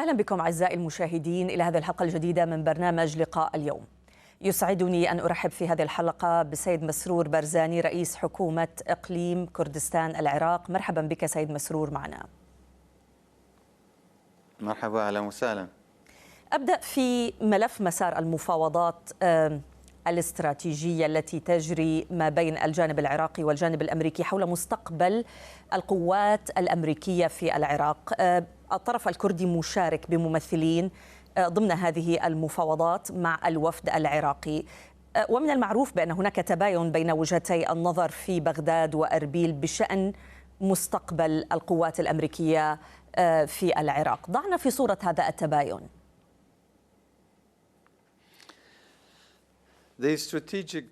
أهلا بكم أعزائي المشاهدين إلى هذه الحلقة الجديدة من برنامج لقاء اليوم. يسعدني أن أرحب في هذه الحلقة بسيد مسرور برزاني رئيس حكومة إقليم كردستان العراق. مرحبا بك سيد مسرور معنا. مرحبا، أهلا وسهلا. أبدأ في ملف مسار المفاوضات الاستراتيجية التي تجري ما بين الجانب العراقي والجانب الأمريكي حول مستقبل القوات الأمريكية في العراق. الطرف الكردي مشارك بممثلين ضمن هذه المفاوضات مع الوفد العراقي، ومن المعروف بأن هناك تباين بين وجهتي النظر في بغداد وأربيل بشأن مستقبل القوات الأمريكية في العراق. ضعنا في صورة هذا التباين.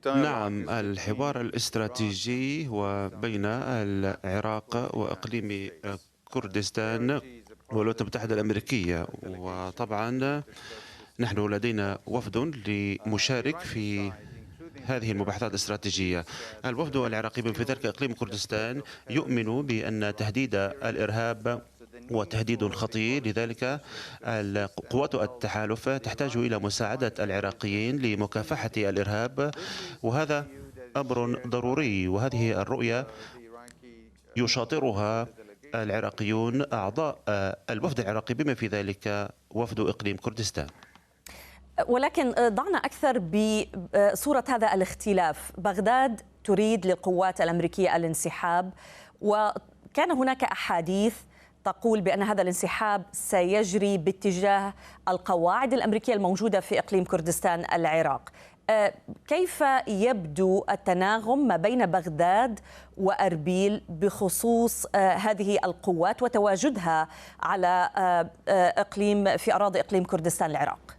نعم، الحوار الاستراتيجي هو بين العراق وإقليم كردستان والولايات المتحدة الأمريكية، وطبعا نحن لدينا وفد لمشارك في هذه المباحثات الاستراتيجية. الوفد العراقي في ذلك إقليم كردستان يؤمن بأن تهديد الإرهاب وتهديد خطير، لذلك قوات التحالف تحتاج إلى مساعدة العراقيين لمكافحة الإرهاب، وهذا أمر ضروري، وهذه الرؤية يشاطرها العراقيون أعضاء الوفد العراقي بما في ذلك وفد إقليم كردستان. ولكن ضعنا أكثر بصورة هذا الاختلاف. بغداد تريد للقوات الأمريكية الانسحاب، وكان هناك أحاديث تقول بأن هذا الانسحاب سيجري باتجاه القواعد الأمريكية الموجودة في إقليم كردستان العراق. كيف يبدو التناغم ما بين بغداد وأربيل بخصوص هذه القوات وتواجدها على في أراضي إقليم كردستان العراق؟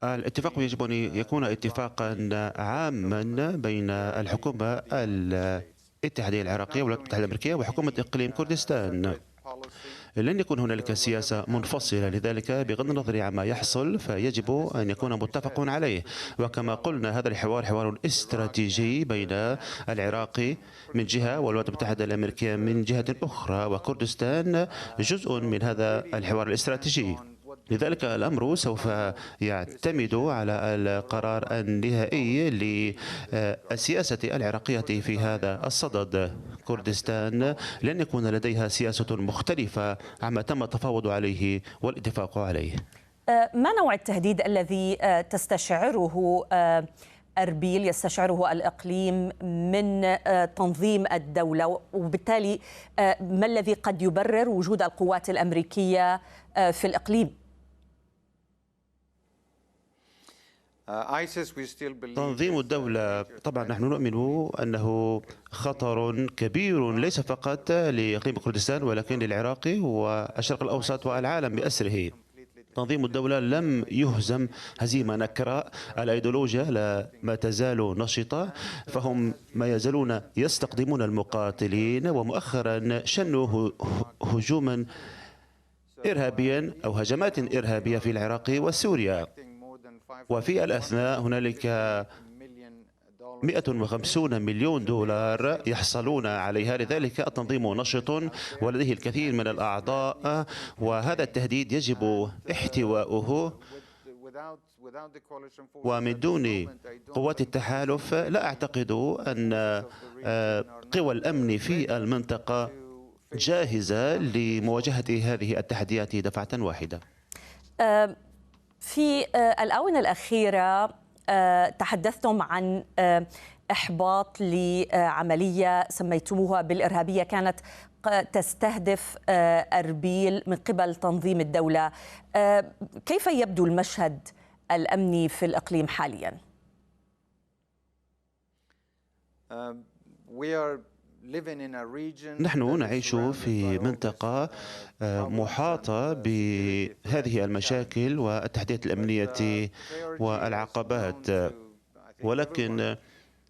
الاتفاق يجب أن يكون اتفاقا عاما بين الحكومة الاتحادية العراقية والولايات المتحدة الأمريكية وحكومة إقليم كردستان. لن يكون هنالك سياسة منفصلة، لذلك بغض النظر عما يحصل فيجب أن يكون متفق عليه. وكما قلنا هذا الحوار حوار استراتيجي بين العراق من جهة والولايات المتحدة الأمريكية من جهة أخرى، وكردستان جزء من هذا الحوار الاستراتيجي. لذلك الأمر سوف يعتمد على القرار النهائي للسياسة العراقية في هذا الصدد. كردستان لن يكون لديها سياسة مختلفة عما تم التفاوض عليه والاتفاق عليه. ما نوع التهديد الذي تستشعره أربيل، يستشعره الإقليم من تنظيم الدولة، وبالتالي ما الذي قد يبرر وجود القوات الأمريكية في الإقليم؟ تنظيم الدولة طبعا نحن نؤمن أنه خطر كبير ليس فقط لإقليم كردستان ولكن للعراق والشرق الأوسط والعالم بأسره. تنظيم الدولة لم يهزم هزيمة نكراء، الأيديولوجيا ما تزال نشطة، فهم ما يزالون يستقدمون المقاتلين، ومؤخرا شنوا هجوما إرهابيا أو هجمات إرهابية في العراق وسوريا، وفي الأثناء هنالك 150 مليون دولار يحصلون عليها. لذلك التنظيم نشط ولديه الكثير من الأعضاء، وهذا التهديد يجب احتواؤه، ومن دون قوات التحالف لا أعتقد أن قوى الأمن في المنطقة جاهزة لمواجهة هذه التحديات دفعة واحدة. في الآونة الأخيرة تحدثتم عن إحباط لعملية سميتموها بالإرهابية كانت تستهدف أربيل من قبل تنظيم الدولة. كيف يبدو المشهد الأمني في الإقليم حالياً؟ نحن نعيش في منطقة محاطة بهذه المشاكل والتحديات الأمنية والعقبات، ولكن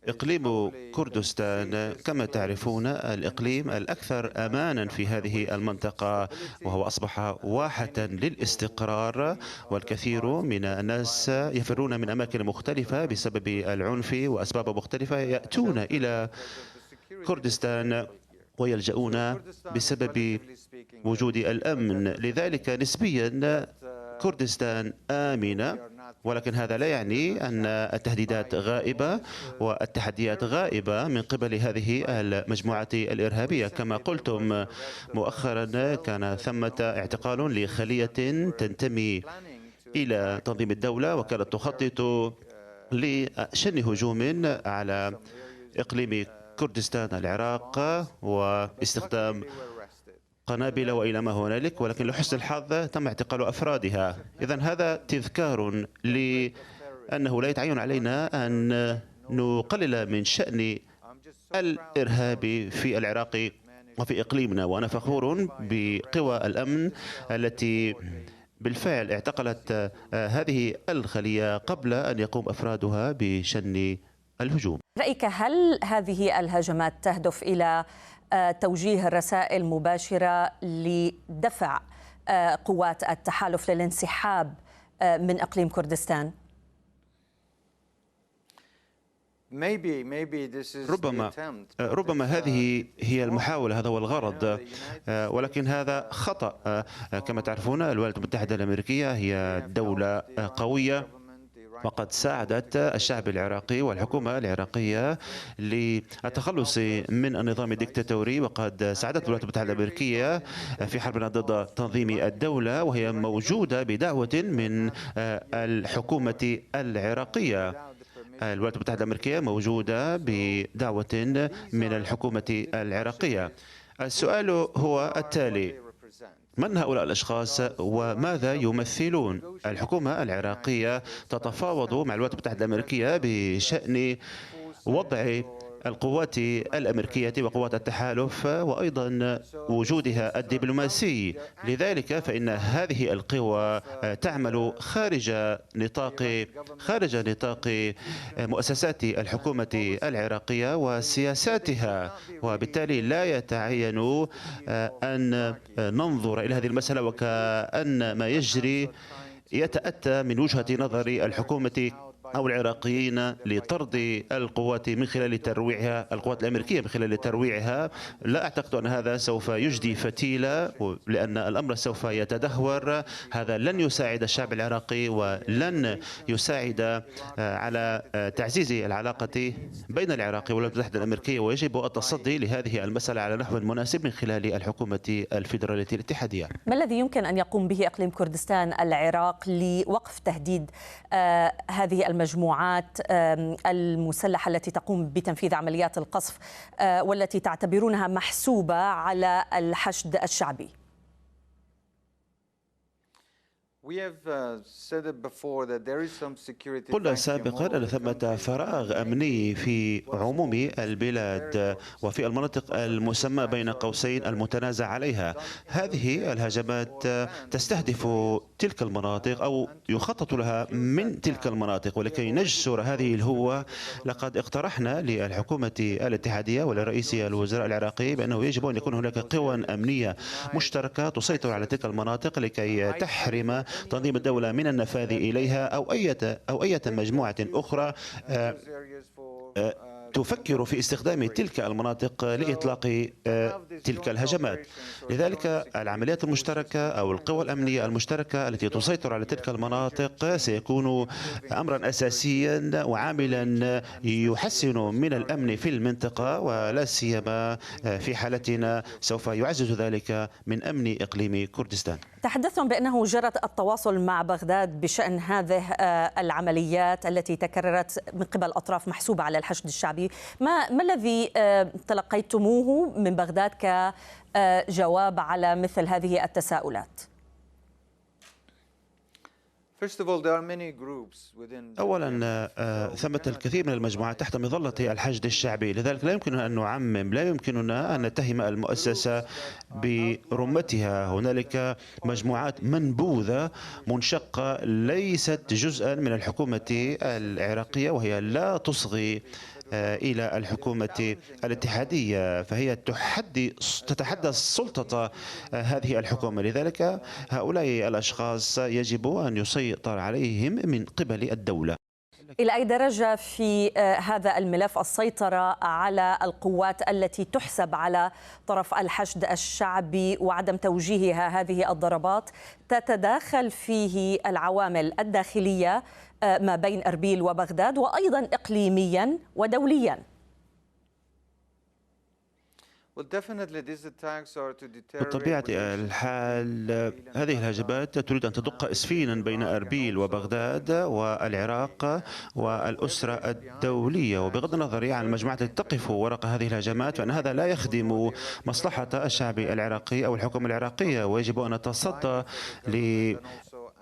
إقليم كردستان كما تعرفون الإقليم الأكثر أمانا في هذه المنطقة، وهو أصبح واحة للاستقرار، والكثير من الناس يفرون من أماكن مختلفة بسبب العنف وأسباب مختلفة يأتون إلى كردستان ويلجؤون بسبب وجود الأمن. لذلك نسبيا كردستان آمنة، ولكن هذا لا يعني أن التهديدات غائبة والتحديات غائبة من قبل هذه المجموعات الإرهابية. كما قلتم مؤخرا كان ثمة اعتقال لخلية تنتمي إلى تنظيم الدولة، وكانت تخطط لشن هجوم على إقليم كردستان العراق واستخدام قنابل وإلى ما هنالك، ولكن لحسن الحظ تم اعتقال أفرادها. إذن هذا تذكار لأنه لا يتعين علينا أن نقلل من شأن الإرهاب في العراق وفي إقليمنا، وأنا فخور بقوى الأمن التي بالفعل اعتقلت هذه الخلية قبل أن يقوم أفرادها بشن الهجوم. رأيك هل هذه الهجمات تهدف إلى توجيه رسائل مباشرة لدفع قوات التحالف للانسحاب من إقليم كردستان؟ ربما هذه هي المحاولة، هذا هو الغرض، ولكن هذا خطأ. كما تعرفون الولايات المتحدة الأمريكية هي دولة قوية، وقد ساعدت الشعب العراقي والحكومة العراقية للتخلص من النظام الدكتاتوري، وقد ساعدت الولايات المتحدة الأمريكية في حربنا ضد تنظيم الدولة، وهي موجودة بدعوة من الحكومة العراقية. الولايات المتحدة الأمريكية موجودة بدعوة من الحكومة العراقية. السؤال هو التالي: من هؤلاء الأشخاص وماذا يمثلون؟ الحكومة العراقية تتفاوض مع الولايات المتحدة الأمريكية بشأن وضع القوات الأمريكية وقوات التحالف وأيضا وجودها الدبلوماسي. لذلك فإن هذه القوى تعمل خارج نطاق مؤسسات الحكومة العراقية وسياساتها، وبالتالي لا يتعين أن ننظر إلى هذه المسألة وكأن ما يجري يتأتى من وجهة نظر الحكومة أو العراقيين لطرد القوات من خلال ترويعها، القوات الأمريكية من خلال ترويعها. لا أعتقد أن هذا سوف يجدي فتيلة، لأن الأمر سوف يتدهور. هذا لن يساعد الشعب العراقي ولن يساعد على تعزيز العلاقة بين العراق والولايات المتحدة الأمريكية، ويجب التصدي لهذه المسألة على نحو مناسب من خلال الحكومة الفيدرالية الاتحادية. ما الذي يمكن أن يقوم به إقليم كردستان العراق لوقف تهديد هذه المجموعات المسلحة التي تقوم بتنفيذ عمليات القصف والتي تعتبرونها محسوبة على الحشد الشعبي؟ قلنا سابقا أن ثمة فراغ أمني في عموم البلاد وفي المناطق المسمى بين قوسين المتنازع عليها. هذه الهجمات تستهدف تلك المناطق أو يخطط لها من تلك المناطق، ولكي نجسر هذه الهوة لقد اقترحنا للحكومة الاتحادية ولرئيس الوزراء العراقي بأنه يجب أن يكون هناك قوى أمنية مشتركة تسيطر على تلك المناطق لكي تحرم تنظيم الدولة من النفاذ إليها أو أي مجموعة أخرى تفكر في استخدام تلك المناطق لإطلاق تلك الهجمات. لذلك العمليات المشتركة أو القوى الأمنية المشتركة التي تسيطر على تلك المناطق سيكون أمرا أساسيا وعاملا يحسن من الأمن في المنطقة، ولا سيما في حالتنا سوف يعزز ذلك من أمن إقليم كردستان. تحدثتم بأنه جرت التواصل مع بغداد بشأن هذه العمليات التي تكررت من قبل أطراف محسوبة على الحشد الشعبي. ما الذي تلقيتموه من بغداد كجواب على مثل هذه التساؤلات؟ أولا ثمة الكثير من المجموعات تحت مظلة الحشد الشعبي، لذلك لا يمكننا أن نعمم، لا يمكننا أن نتهم المؤسسة برمتها. هنالك مجموعات منبوذة منشقة ليست جزءا من الحكومة العراقية، وهي لا تصغي إلى الحكومة الاتحادية، فهي تتحدى سلطة هذه الحكومة. لذلك هؤلاء الأشخاص يجب أن يسيطر عليهم من قبل الدولة. إلى أي درجة في هذا الملف السيطرة على القوات التي تحسب على طرف الحشد الشعبي وعدم توجيهها هذه الضربات تتداخل فيه العوامل الداخلية ما بين أربيل وبغداد وأيضا إقليميا ودوليا؟ بطبيعة الحال هذه الهجمات تريد أن تدق إسفينا بين أربيل وبغداد والعراق والأسرة الدولية، وبغض النظر عن المجموعات التي تقف وراء هذه الهجمات فإن هذا لا يخدم مصلحة الشعب العراقي أو الحكومة العراقية، ويجب أن نتصدى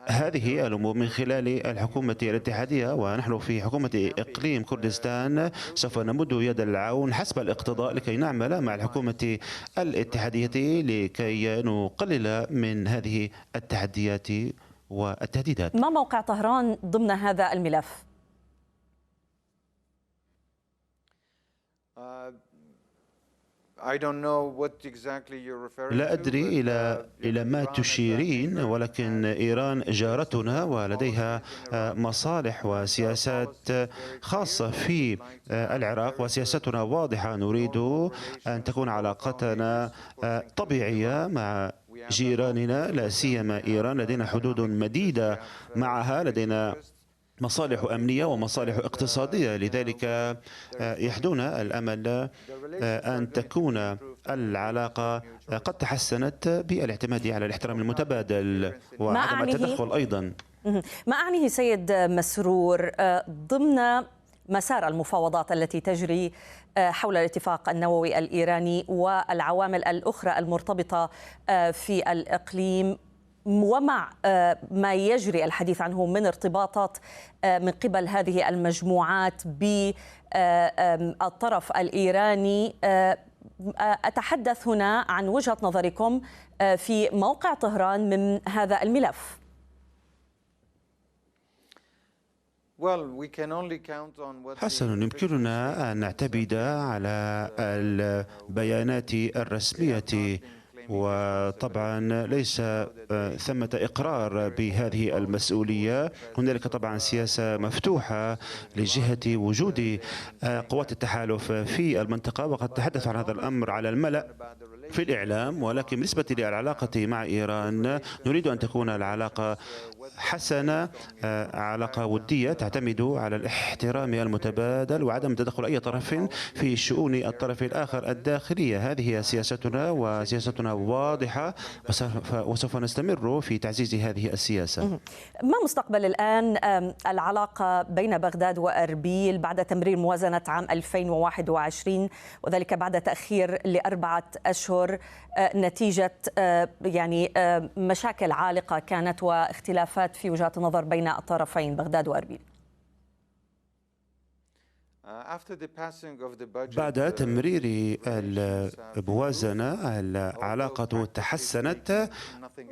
هذه الأمور من خلال الحكومة الاتحادية. ونحن في حكومة إقليم كردستان سوف نمد يد العون حسب الاقتضاء لكي نعمل مع الحكومة الاتحادية لكي نقلل من هذه التحديات والتهديدات. ما موقع طهران ضمن هذا الملف؟ لا أدري إلى ما تشيرين، ولكن إيران جارتنا ولديها مصالح وسياسات خاصة في العراق، وسياستنا واضحة. نريد أن تكون علاقتنا طبيعية مع جيراننا، لا سيما إيران. لدينا حدود مديدة معها، لدينا مصالح أمنية ومصالح اقتصادية، لذلك يحدونا الأمل أن تكون العلاقة قد تحسنت بالاعتماد على الاحترام المتبادل وعدم التدخل أيضا. ما أعنيه سيد مسرور ضمن مسار المفاوضات التي تجري حول الاتفاق النووي الإيراني والعوامل الأخرى المرتبطة في الإقليم، ومع ما يجري الحديث عنه من ارتباطات من قبل هذه المجموعات بالطرف الإيراني؟ أتحدث هنا عن وجهة نظركم في موقع طهران من هذا الملف. حسنا، يمكننا أن نعتمد على البيانات الرسمية، وطبعا ليس ثمة إقرار بهذه المسؤولية. هنالك طبعا سياسة مفتوحة لجهة وجود قوات التحالف في المنطقة، وقد تحدث عن هذا الأمر على الملأ في الإعلام. ولكن بالنسبة للعلاقة مع إيران نريد أن تكون العلاقة حسنة، علاقة ودية تعتمد على الاحترام المتبادل وعدم تدخل أي طرف في شؤون الطرف الآخر الداخلية. هذه هي سياستنا، وسياستنا واضحة، وسوف نستمر في تعزيز هذه السياسة. ما مستقبل الآن العلاقة بين بغداد وأربيل بعد تمرير موازنة عام 2021، وذلك بعد تأخير ل4 أشهر نتيجة يعني مشاكل عالقة كانت واختلافات في وجهات النظر بين الطرفين بغداد وأربيل؟ بعد تمرير الموازنة العلاقة تحسنت،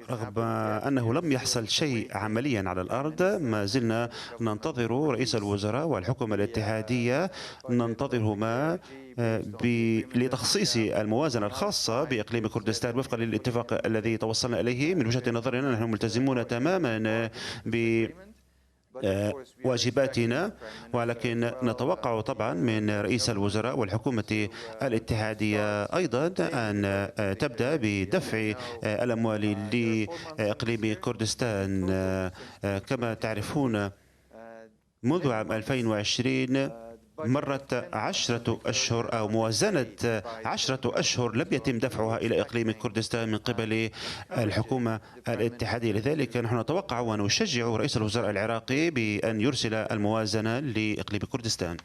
رغم أنه لم يحصل شيء عمليا على الأرض. ما زلنا ننتظر رئيس الوزراء والحكومة الاتحادية، ننتظرهما لتخصيص الموازنة الخاصة بإقليم كردستان وفقا للاتفاق الذي توصلنا إليه. من وجهة نظرنا نحن ملتزمون تماما واجباتنا، ولكن نتوقع طبعا من رئيس الوزراء والحكومة الاتحادية أيضا أن تبدأ بدفع الأموال لإقليم كردستان. كما تعرفون منذ عام 2020 مرت 10 أشهر أو موازنة 10 أشهر لم يتم دفعها إلى إقليم كردستان من قبل الحكومة الاتحادية. لذلك نحن نتوقع ونشجع رئيس الوزراء العراقي بأن يرسل الموازنة لإقليم كردستان.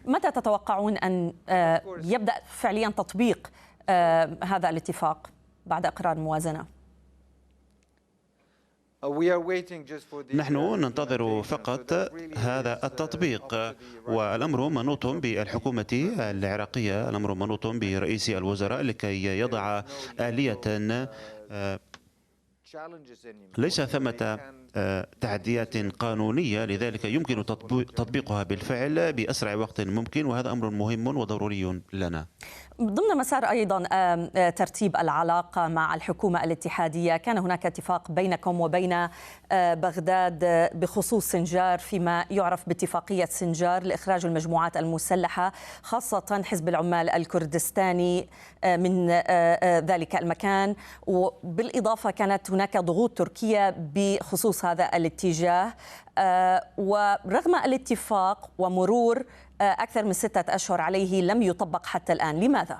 متى تتوقعون أن يبدأ فعليا تطبيق هذا الاتفاق بعد إقرار الموازنة؟ نحن ننتظر فقط هذا التطبيق، والأمر منوط بالحكومة العراقية، الأمر منوط برئيس الوزراء لكي يضع آلية ليس ثمة تحديات قانونية، لذلك يمكن تطبيقها بالفعل بأسرع وقت ممكن، وهذا أمر مهم وضروري لنا. ضمن مسار أيضا ترتيب العلاقة مع الحكومة الاتحادية، كان هناك اتفاق بينكم وبين بغداد بخصوص سنجار، فيما يعرف باتفاقية سنجار لإخراج المجموعات المسلحة خاصة حزب العمال الكردستاني من ذلك المكان. وبالإضافة كانت هناك ضغوط تركية بخصوص هذا الاتجاه، ورغم الاتفاق ومرور أكثر من 6 أشهر عليه لم يطبق حتى الآن. لماذا؟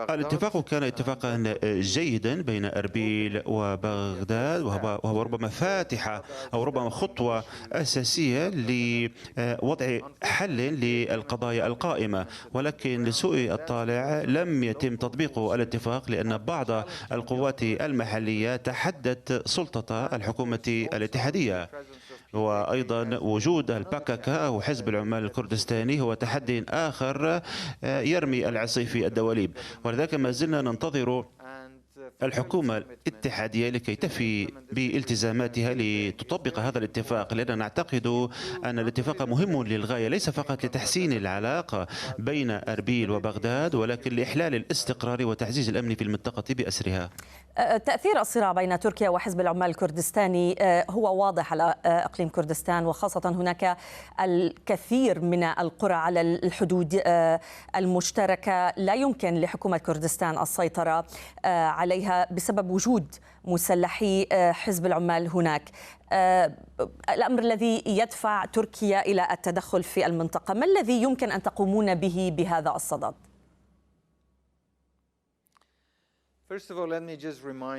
الاتفاق كان اتفاقا جيدا بين أربيل وبغداد، وهو ربما فاتحة أو ربما خطوة أساسية لوضع حل للقضايا القائمة، ولكن لسوء الطالع لم يتم تطبيق الاتفاق لأن بعض القوات المحلية تحدت سلطة الحكومة الاتحادية. وأيضا وجود الباكاكا أو حزب العمال الكردستاني هو تحدي آخر يرمي العصي في الدواليب، ولذلك ما زلنا ننتظر الحكومة الاتحادية لكي تفي بالتزاماتها لتطبق هذا الاتفاق، لأننا نعتقد أن الاتفاق مهم للغاية، ليس فقط لتحسين العلاقة بين أربيل وبغداد، ولكن لإحلال الاستقرار وتعزيز الأمن في المنطقة بأسرها. تأثير الصراع بين تركيا وحزب العمال الكردستاني هو واضح على إقليم كردستان، وخاصة هناك الكثير من القرى على الحدود المشتركة لا يمكن لحكومة كردستان السيطرة عليها بسبب وجود مسلحي حزب العمال هناك. الأمر الذي يدفع تركيا إلى التدخل في المنطقة، ما الذي يمكن أن تقومون به بهذا الصدد؟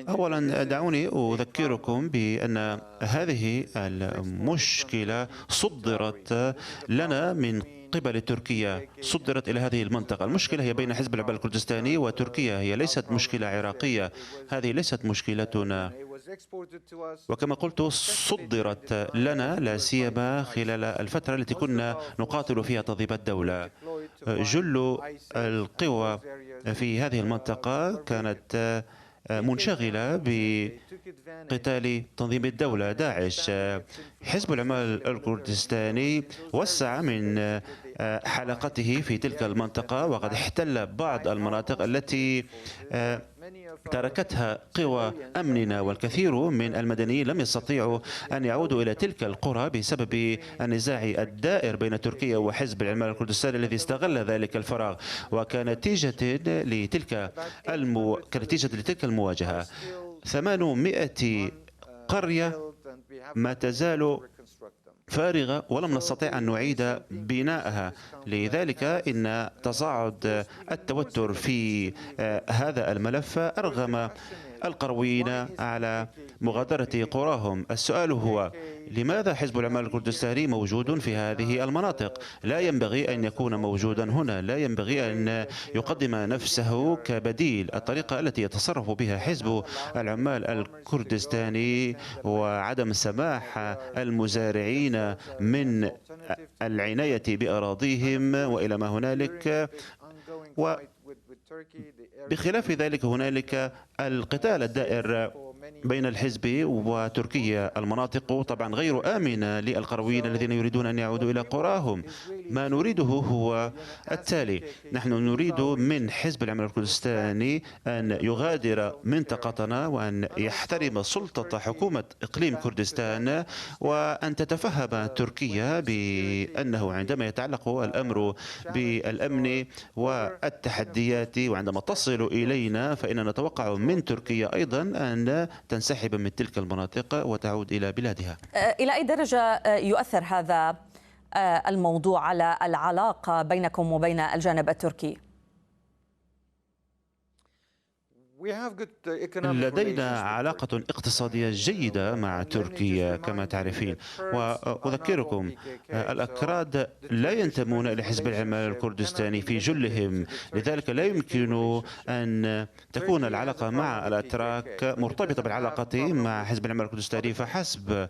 أولا دعوني أذكركم بأن هذه المشكلة صدرت لنا من قبل تركيا، صدرت إلى هذه المنطقة. المشكلة هي بين حزب العمال الكردستاني وتركيا، هي ليست مشكلة عراقية، هذه ليست مشكلتنا، وكما قلت صدرت لنا لا سيما خلال الفترة التي كنا نقاتل فيها تضييع الدولة. جل القوى في هذه المنطقة كانت منشغلة بقتال تنظيم الدولة داعش. حزب العمال الكردستاني وسع من حلقته في تلك المنطقة، وقد احتل بعض المناطق التي تركتها قوى أمننا، والكثير من المدنيين لم يستطيعوا أن يعودوا إلى تلك القرى بسبب النزاع الدائر بين تركيا وحزب العمال الكردستاني الذي استغل ذلك الفراغ. وكنتيجة لتلك المواجهة 800 قرية ما تزال فارغة ولم نستطيع أن نعيد بناءها. لذلك إن تصاعد التوتر في هذا الملف أرغم القرويين على مغادرة قراهم. السؤال هو لماذا حزب العمال الكردستاني موجود في هذه المناطق؟ لا ينبغي أن يكون موجودا هنا، لا ينبغي أن يقدم نفسه كبديل. الطريقة التي يتصرف بها حزب العمال الكردستاني وعدم سماح المزارعين من العناية بأراضيهم وإلى ما هنالك، بخلاف ذلك هنالك القتال الدائر بين الحزب وتركيا. المناطق طبعا غير آمنة للقرويين الذين يريدون أن يعودوا إلى قراهم. ما نريده هو التالي: نحن نريد من حزب العمال الكردستاني أن يغادر منطقتنا وأن يحترم سلطة حكومة إقليم كردستان، وأن تتفهم تركيا بأنه عندما يتعلق الأمر بالأمن والتحديات وعندما تصل إلينا فإننا نتوقع من تركيا أيضا أن تنسحب من تلك المناطق وتعود إلى بلادها. إلى أي درجة يؤثر هذا الموضوع على العلاقة بينكم وبين الجانب التركي؟ لدينا علاقة اقتصادية جيدة مع تركيا كما تعرفين، وأذكركم الأكراد لا ينتمون لحزب العمال الكردستاني في جلهم، لذلك لا يمكن أن تكون العلاقة مع الأتراك مرتبطة بالعلاقة مع حزب العمال الكردستاني فحسب.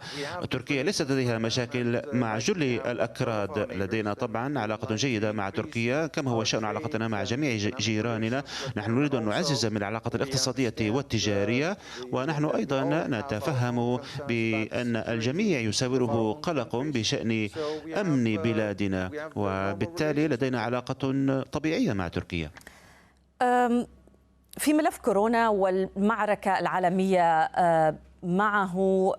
تركيا ليست لديها مشاكل مع جل الأكراد، لدينا طبعا علاقة جيدة مع تركيا كما هو شأن علاقتنا مع جميع جيراننا. نحن نريد أن نعزز من العلاقة الاقتصادية والتجارية، ونحن أيضا نتفهم بأن الجميع يساوره قلق بشأن أمن بلادنا، وبالتالي لدينا علاقة طبيعية مع تركيا. في ملف كورونا والمعركة العالمية معه،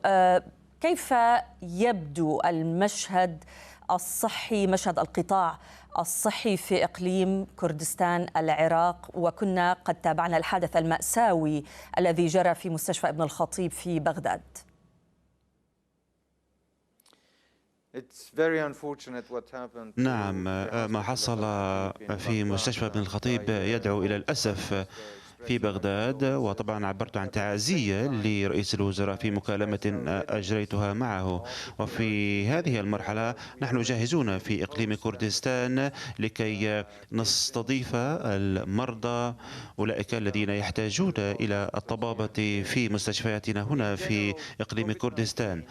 كيف يبدو المشهد الصحي، مشهد القطاع الصحي في إقليم كردستان العراق؟ وكنا قد تابعنا الحادث المأساوي الذي جرى في مستشفى ابن الخطيب في بغداد. نعم، ما حصل في مستشفى ابن الخطيب يدعو إلى الأسف في بغداد، وطبعا عبرت عن تعازية لرئيس الوزراء في مكالمة أجريتها معه. وفي هذه المرحلة نحن جاهزون في إقليم كردستان لكي نستضيف المرضى، أولئك الذين يحتاجون إلى الطبابة في مستشفياتنا هنا في إقليم كردستان.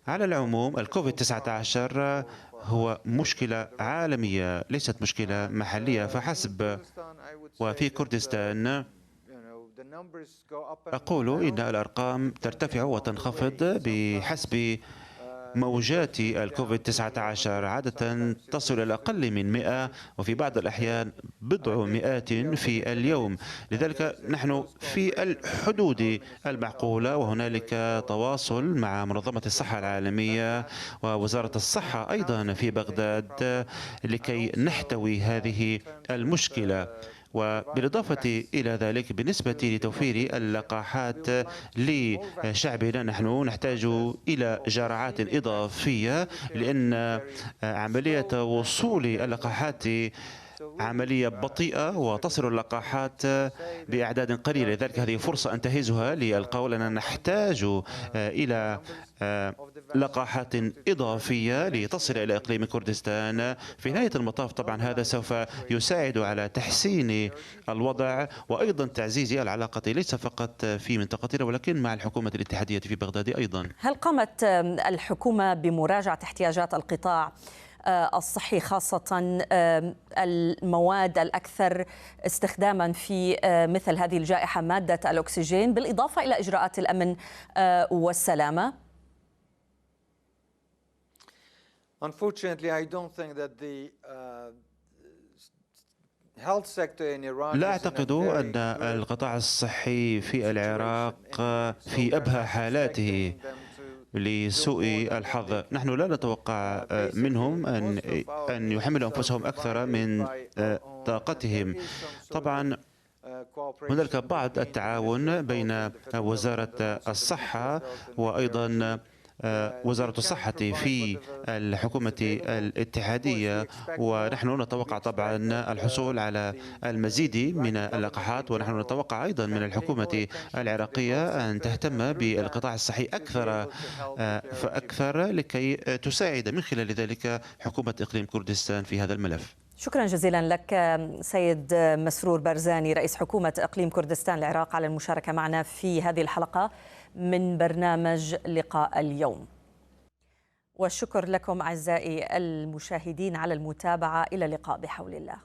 على العموم الكوفيد 19 هو مشكلة عالمية ليست مشكلة محلية فحسب، وفي كردستان أقول إن الأرقام ترتفع وتنخفض بحسب موجات الكوفيد 19، عادة تصل إلى أقل من 100 وفي بعض الأحيان بضع مئات في اليوم، لذلك نحن في الحدود المعقولة. وهنالك تواصل مع منظمة الصحة العالمية ووزارة الصحة أيضا في بغداد لكي نحتوي هذه المشكلة. وبالإضافة إلى ذلك بالنسبة لتوفير اللقاحات لشعبنا نحن نحتاج إلى جرعات إضافية، لأن عملية وصول اللقاحات عملية بطيئة وتصل اللقاحات بأعداد قليلة، لذلك هذه فرصة أنتهزها للقول أننا نحتاج إلى لقاحات إضافية لتصل إلى إقليم كردستان. في نهاية المطاف طبعا هذا سوف يساعد على تحسين الوضع وأيضا تعزيز العلاقة ليس فقط في منطقتنا ولكن مع الحكومة الاتحادية في بغداد أيضا. هل قامت الحكومة بمراجعة احتياجات القطاع الصحي، خاصة المواد الأكثر استخداما في مثل هذه الجائحة، مادة الأكسجين، بالإضافة إلى إجراءات الأمن والسلامة؟ لا أعتقد أن القطاع الصحي في العراق في أبهى حالاته لسوء الحظ. نحن لا نتوقع منهم أن يحملوا أنفسهم أكثر من طاقتهم. طبعا هناك بعض التعاون بين وزارة الصحة وأيضا وزارة الصحة في الحكومة الاتحادية، ونحن نتوقع طبعا الحصول على المزيد من اللقاحات، ونحن نتوقع أيضا من الحكومة العراقية أن تهتم بالقطاع الصحي أكثر فأكثر لكي تساعد من خلال ذلك حكومة إقليم كردستان في هذا الملف. شكرا جزيلا لك سيد مسرور بارزاني رئيس حكومة إقليم كردستان العراق على المشاركة معنا في هذه الحلقة من برنامج لقاء اليوم. والشكر لكم أعزائي المشاهدين على المتابعة، إلى اللقاء بحول الله.